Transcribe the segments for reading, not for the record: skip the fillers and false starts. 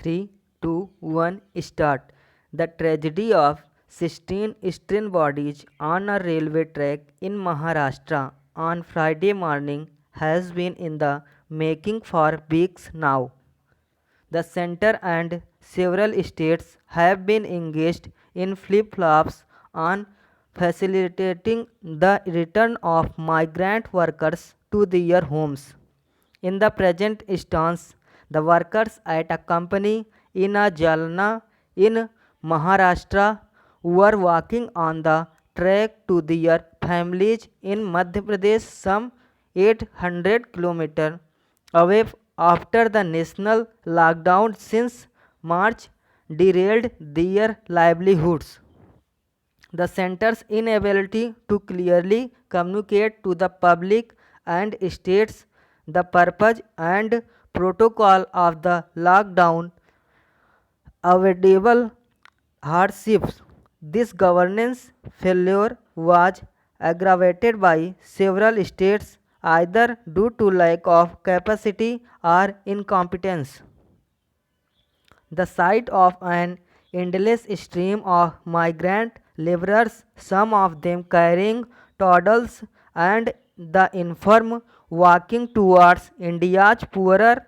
3, 2, 1, start. The tragedy of 16 strained bodies on a railway track in Maharashtra on Friday morning has been in the making for weeks now. The center and several states have been engaged in flip-flops on facilitating the return of migrant workers to their homes. In the present instance, the workers at a company in a Jalna in Maharashtra were walking on the track to their families in Madhya Pradesh, some 800 kilometers away after the national lockdown since March derailed their livelihoods. The center's inability to clearly communicate to the public and states the purpose and protocol of the lockdown avoidable hardships. This governance failure was aggravated by several states either due to lack of capacity or incompetence. The sight of an endless stream of migrant laborers, some of them carrying toddlers and the infirm, walking towards India's poorer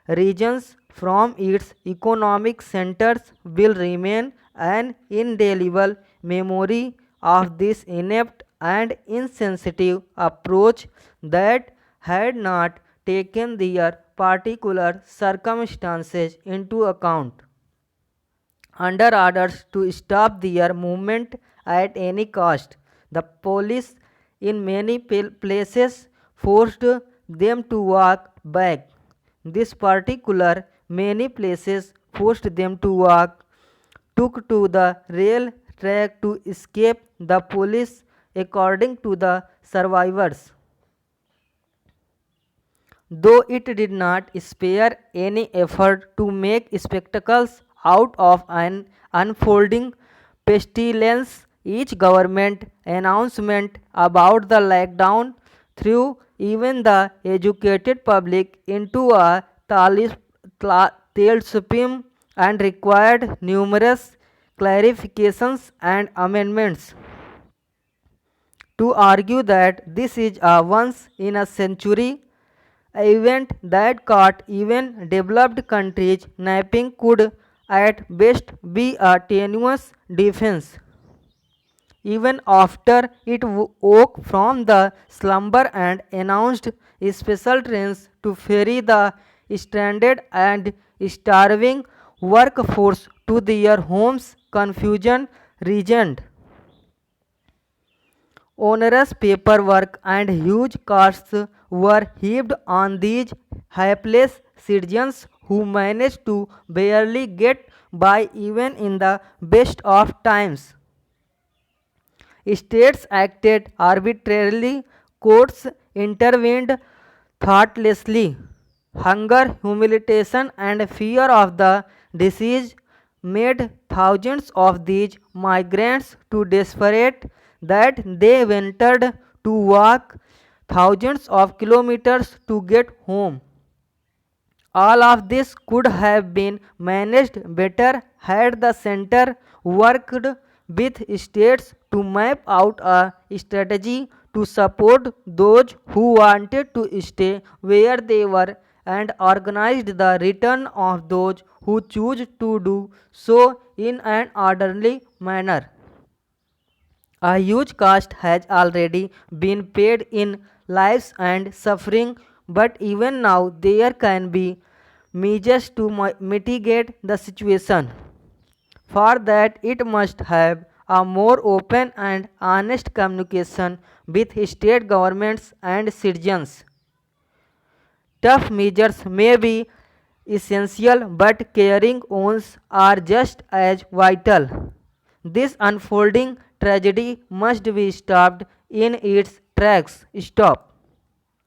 regions from its economic centers will remain an indelible memory of this inept and insensitive approach that had not taken their particular circumstances into account. Under orders to stop their movement at any cost, the police in many places forced them to walk back. This particular many places forced them to walk took to the rail track to escape the police according to the survivors. Though it did not spare any effort to make spectacles out of an unfolding pestilence, each government announcement about the lockdown threw even the educated public into a tailspin and required numerous clarifications and amendments to argue that this is a once in a century event that caught even developed countries napping could at best be a tenuous defense. Even after it woke from the slumber and announced special trains to ferry the stranded and starving workforce to their homes, confusion regened. Onerous paperwork and huge costs were heaped on these helpless citizens who managed to barely get by even in the best of times. States acted arbitrarily, courts intervened thoughtlessly. Hunger, humiliation, and fear of the disease made thousands of these migrants too desperate that they ventured to walk thousands of kilometers to get home. All of this could have been managed better had the center worked with states to map out a strategy to support those who wanted to stay where they were and organized the return of those who choose to do so in an orderly manner. A huge cost has already been paid in lives and suffering, but even now there can be measures to mitigate the situation. For that, it must have a more open and honest communication with state governments and citizens. Tough measures may be essential, but caring ones are just as vital. This unfolding tragedy must be stopped in its tracks. Stop.